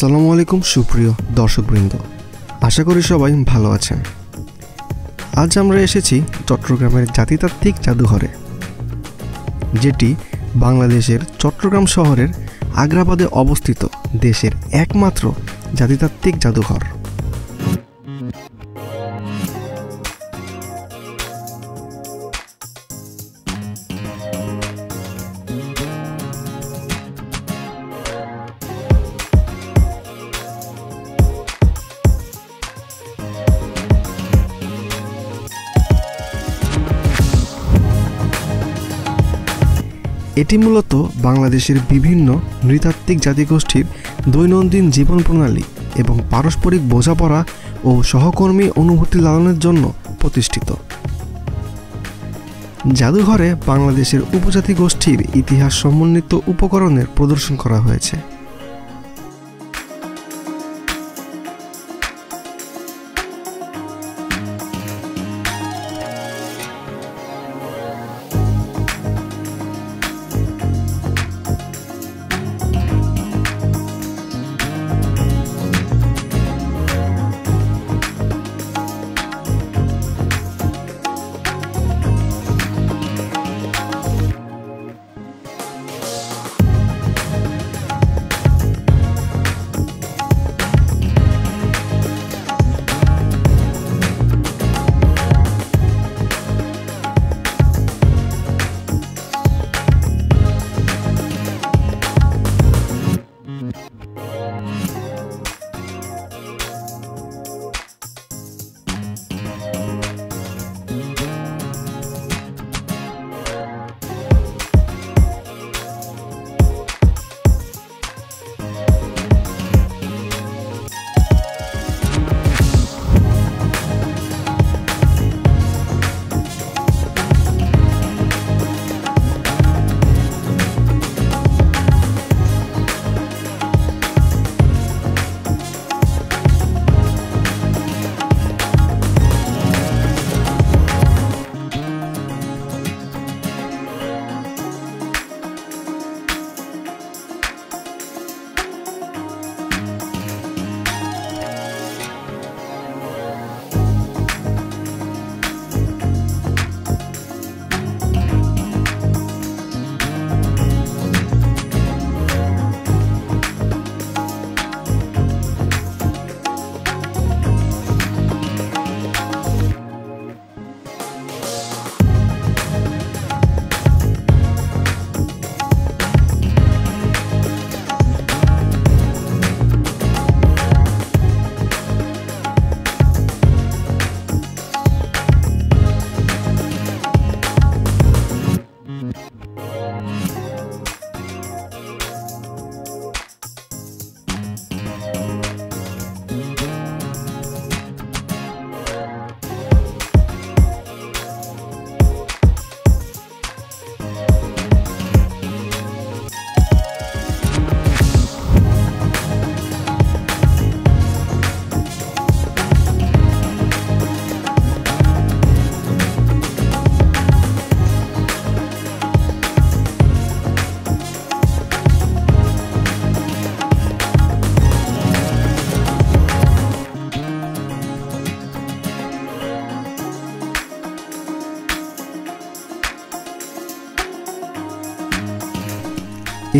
আসসালামু আলাইকুম সুপ্রিয় দর্শকবৃন্দ, আশা করি সবাই ভালো আছেন। আজ আমরা এসেছি চট্টগ্রামের জাতিতাত্ত্বিক জাদুঘরে, যেটি বাংলাদেশের চট্টগ্রাম শহরের আগ্রাবাদে অবস্থিত দেশের একমাত্র জাতিতাত্ত্বিক জাদুঘর। এটি মূলত বাংলাদেশের বিভিন্ন নৃতাত্ত্বিক জাতিগোষ্ঠীর দৈনন্দিন জীবন প্রণালী এবং পারস্পরিক বোঝাপড়া ও সহকর্মী অনুভূতি লালনের জন্য প্রতিষ্ঠিত। জাদুঘরে বাংলাদেশের উপজাতি গোষ্ঠীর ইতিহাস সমন্বিত উপকরণের প্রদর্শন করা হয়েছে।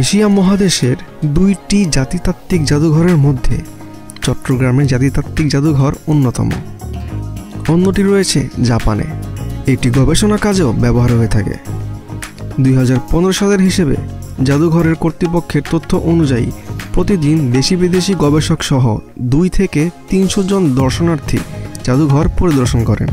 এশিয়া মহাদেশের দুইটি জাতিতাত্ত্বিক জাদুঘরের মধ্যে চট্টগ্রামের জাতিতাত্ত্বিক জাদুঘর অন্যতম। অন্যটি রয়েছে জাপানে। এটি গবেষণা কাজেও ব্যবহার হয়ে থাকে। 2015 সালের হিসেবে জাদুঘরের কর্তৃপক্ষের তথ্য অনুযায়ী প্রতিদিন দেশি বিদেশি গবেষক সহ 2 থেকে 300 জন দর্শনার্থী জাদুঘর পরিদর্শন করেন।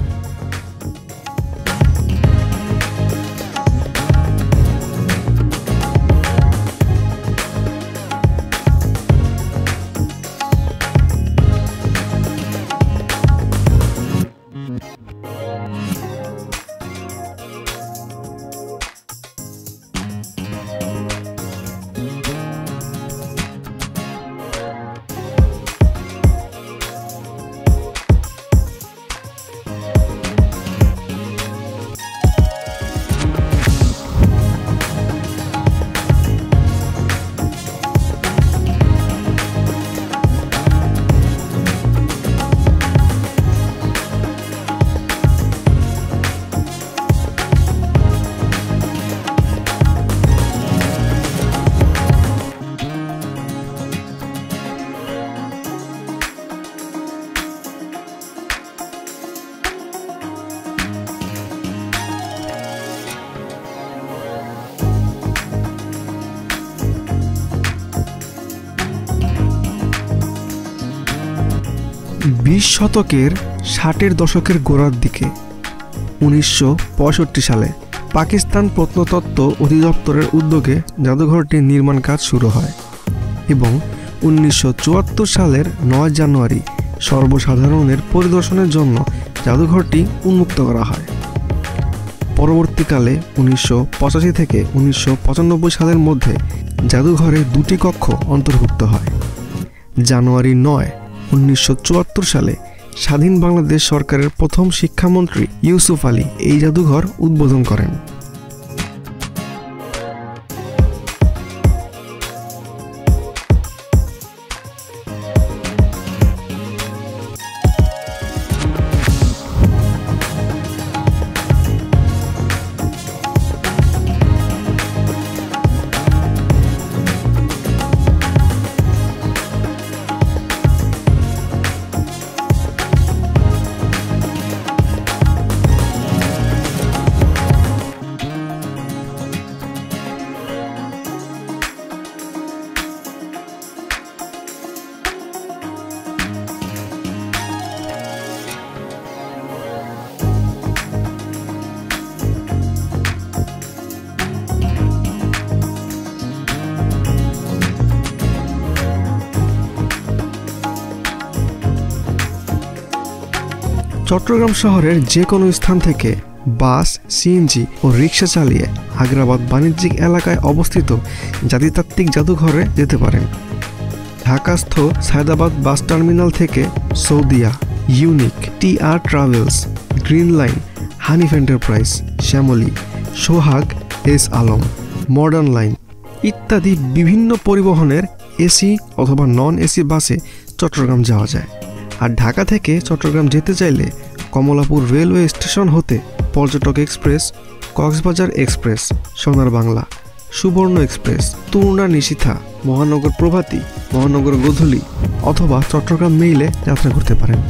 20 শতকের 60-এর দশকের গোড়ার দিকে 1965 সালে পাকিস্তান প্রত্নতত্ত্ব অধিদপ্তরের উদ্যোগে জাদুঘরটির নির্মাণ কাজ শুরু হয় এবং 1974 সালের 9 জানুয়ারি সর্বসাধারণের পরিদর্শনের জন্য জাদুঘরটি উন্মুক্ত করা হয়। পরবর্তীকালে 1985 থেকে 1995 সালের মধ্যে জাদুঘরে 2টি কক্ষ অন্তর্ভুক্ত হয়। জানুয়ারি 9, 1974 সালে স্বাধীন বাংলাদেশ সরকারের প্রথম শিক্ষামন্ত্রী ইউসুফ আলী এই জাদুঘর উদ্বোধন করেন। চট্টগ্রাম শহরের যে কোনো স্থান থেকে বাস, সিএনজি ও রিক্সা চালিয়ে আগ্রাবাদ বাণিজ্যিক এলাকায় অবস্থিত জাতিতাত্ত্বিক জাদুঘরে যেতে পারেন। ঢাকাস্থ সায়দাবাদ বাস টার্মিনাল থেকে Soudia, Unique, TR Travels, Green Line, Hanif Enterprise, Shyamoli, Sohag, S Alam, Modern Line ইত্যাদি বিভিন্ন পরিবহনের এসি অথবা নন এসি বাসে চট্টগ্রাম যাওয়া যায়। আর ঢাকা থেকে চট্টগ্রাম যেতে চাইলে কমলাপুর রেলওয়ে স্টেশন হতে পর্যটক এক্সপ্রেস, কক্সবাজার এক্সপ্রেস, সোনার বাংলা, সুবর্ণ এক্সপ্রেস, তুর্না নিশিথা, মহানগর প্রভাতী, মহানগর গোধূলি অথবা চট্টগ্রাম মেইলে যাত্রা করতে পারেন।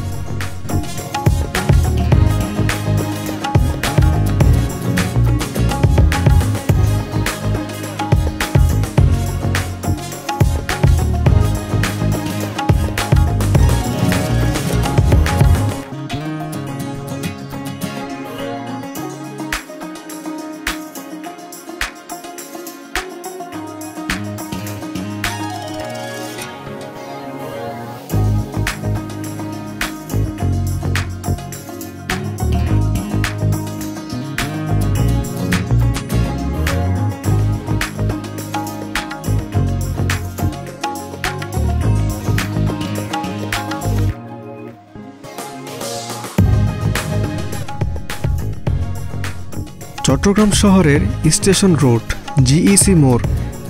চট্টগ্রাম শহরের স্টেশন রোড, জিইসি মোড়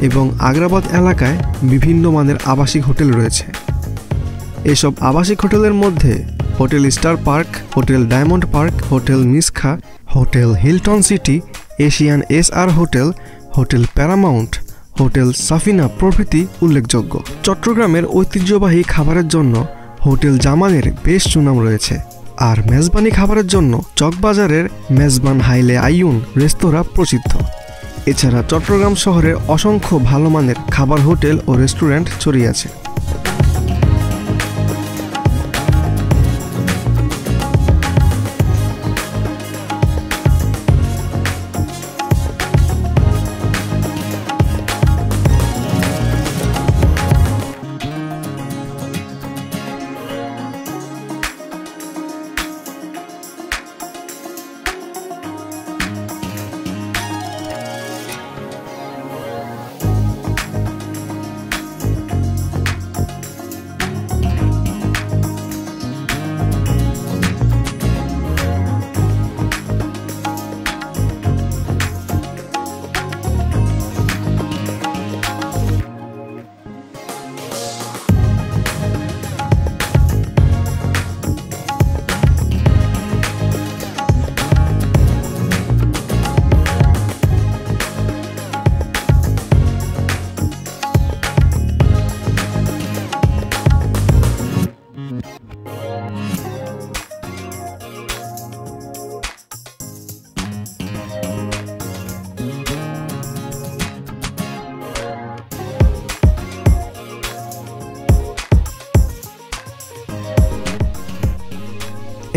এবং আগ্রাবাদ এলাকায় বিভিন্ন মানের আবাসিক হোটেল রয়েছে। এসব আবাসিক হোটেলের মধ্যে hotel Star Park, hotel Diamond Park, hotel মিসখা, hotel Hilton City, Asian SR hotel, hotel Paramount, hotel Safina প্রভৃতি উল্লেখযোগ্য। চট্টগ্রামের ঐতিহ্যবাহী খাবারের জন্য হোটেল জামানের বেশ সুনাম রয়েছে। আর মেজবানি খাবারের জন্য চকবাজারের মেজবান হাইলে আইয়ুন রেস্তোরাঁ প্রসিদ্ধ। এছাড়া চট্টগ্রাম শহরে অসংখ্য ভালো মানের খাবার হোটেল ও রেস্টুরেন্ট ছড়িয়ে আছে।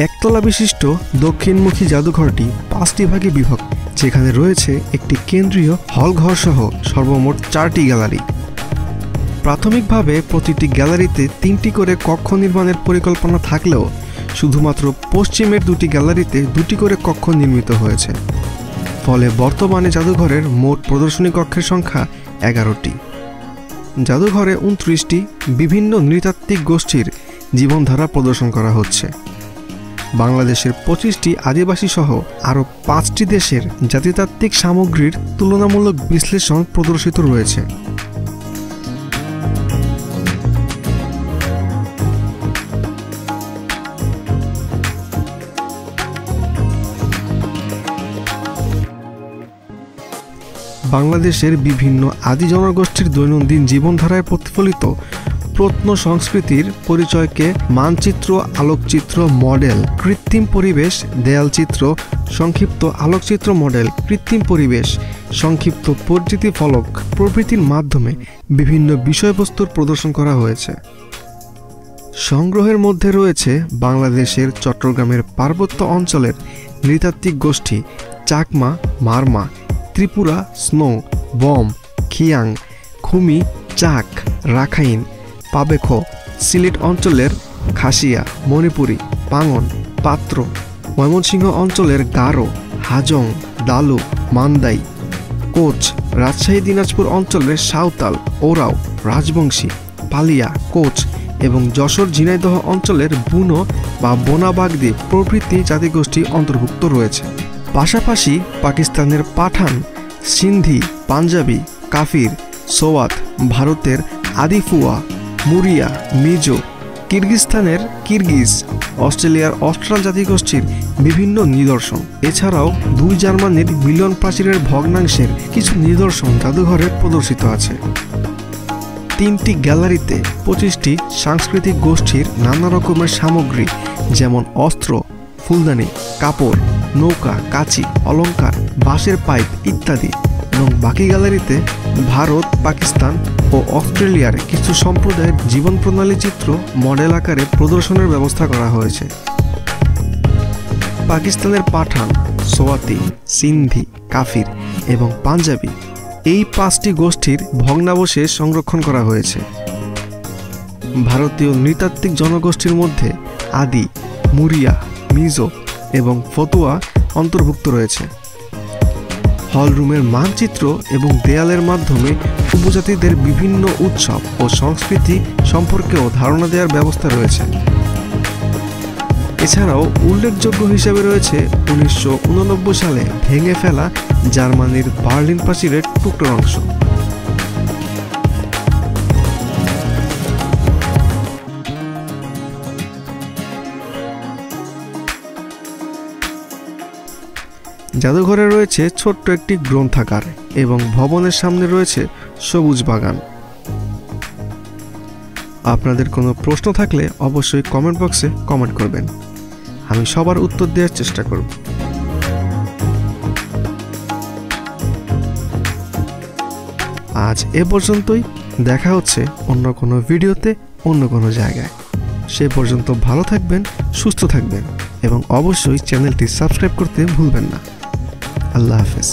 একতলা বিশিষ্ট দক্ষিণমুখী জাদুঘরটি 5টি ভাগে বিভক্ত, যেখানে রয়েছে একটি কেন্দ্রীয় হলঘর সহ সর্বমোট 4টি গ্যালারি। প্রাথমিকভাবে প্রতিটি গ্যালারিতে 3টি করে কক্ষ নির্মাণের পরিকল্পনা থাকলেও শুধুমাত্র পশ্চিমের 2টি গ্যালারিতে 2টি করে কক্ষ নির্মিত হয়েছে। ফলে বর্তমানে জাদুঘরের মোট প্রদর্শনী কক্ষের সংখ্যা 11টি। জাদুঘরে 29টি বিভিন্ন নৃতাত্ত্বিক গোষ্ঠীর জীবনধারা প্রদর্শন করা হচ্ছে। বাংলাদেশের 25টি আদিবাসী সহ আরও 5টি দেশের জাতিতাত্ত্বিক সামগ্রীর তুলনামূলক বিশ্লেষণ প্রদর্শিত রয়েছে। বাংলাদেশের বিভিন্ন আদি জনগোষ্ঠীর দৈনন্দিন জীবনধারায় প্রতিফলিত প্রত্ন সংস্কৃতির পরিচয়কে মানচিত্র, আলোকচিত্র, মডেল, কৃত্রিম পরিবেশ, দেয়ালচিত্র, সংক্ষিপ্ত আলোকচিত্র মডেল, কৃত্রিম পরিবেশ, সংক্ষিপ্ত পরিচিতি ফলক প্রভৃতির মাধ্যমে বিভিন্ন বিষয়বস্তুর প্রদর্শন করা হয়েছে। সংগ্রহের মধ্যে রয়েছে বাংলাদেশের চট্টগ্রামের পার্বত্য অঞ্চলের নৃতাত্ত্বিক গোষ্ঠী চাকমা, মারমা, ত্রিপুরা, স্নো, বম, খিয়াং, খুমি, চাক, রাখাইন, পাবেখো, সিলেট অঞ্চলের খাসিয়া, মণিপুরি, পাঙ্গন, পাত্র, ময়মনসিংহ অঞ্চলের গারো, হাজং, দালু, মান্দাই, কোচ, রাজশাহী দিনাজপুর অঞ্চলের সাঁওতাল, ওরাও, রাজবংশী, পালিয়া, কোচ এবং যশোর ঝিনাইদহ অঞ্চলের বুনো বা বোনাবাগদি প্রভৃতি জাতিগোষ্ঠী অন্তর্ভুক্ত রয়েছে। পাশাপাশি পাকিস্তানের পাঠান, সিন্ধি, পাঞ্জাবি, কাফির, সোয়াত, ভারতের আদিফুয়া, মুরিয়া, মিজো, কিরগিজস্তানের কিরগিজ, অস্ট্রেলিয়ার অস্ট্রাল জাতিগোষ্ঠীর বিভিন্ন নিদর্শন, এছাড়াও 2 জার্মানির মিলন প্রাচীরের ভগ্নাংশের কিছু নিদর্শন জাদুঘরে প্রদর্শিত আছে। 3টি গ্যালারিতে 25টি সাংস্কৃতিক গোষ্ঠীর নানা রকমের সামগ্রী যেমন অস্ত্র, ফুলদানি, কাপড়, নৌকা, কাঁচি, অলঙ্কার, বাঁশের পাইপ ইত্যাদি, এবং বাকি গ্যালারিতে ভারত, পাকিস্তান ও অস্ট্রেলিয়ার কিছু সম্প্রদায়ের জীবন প্রণালী চিত্র মডেল আকারে প্রদর্শনের ব্যবস্থা করা হয়েছে। পাকিস্তানের পাঠান, সোয়াতি, সিন্ধি, কাফির এবং পাঞ্জাবি এই 5টি গোষ্ঠীর ভগ্নাবশেষ সংরক্ষণ করা হয়েছে। ভারতীয় নৃতাত্ত্বিক জনগোষ্ঠীর মধ্যে আদি, মুরিয়া, মিজো এবং ফতুয়া অন্তর্ভুক্ত রয়েছে। হলরুমের মানচিত্র এবং দেয়ালের মাধ্যমে উপজাতিদের বিভিন্ন উৎসব ও সংস্কৃতি সম্পর্কেও ধারণা দেওয়ার ব্যবস্থা রয়েছে। এছাড়াও উল্লেখযোগ্য হিসেবে রয়েছে 1989 সালে ভেঙে ফেলা জার্মানির বার্লিন প্রাচীরের টুকরো অংশ। জাদুঘরে রয়েছে ছোট্ট একটি গ্রন্থাগার এবং ভবনের সামনে রয়েছে সবুজ বাগান। আপনাদের কোনো প্রশ্ন থাকলে অবশ্যই কমেন্ট বক্সে কমেন্ট করবেন, আমি সবার উত্তর দেওয়ার চেষ্টা করব। আজ এ পর্যন্তই, দেখা হচ্ছে অন্য কোনো ভিডিওতে অন্য কোনো জায়গায়। সে পর্যন্ত ভালো থাকবেন, সুস্থ থাকবেন এবং অবশ্যই চ্যানেলটি সাবস্ক্রাইব করতে ভুলবেন না। আল্লাহ হাফেজ।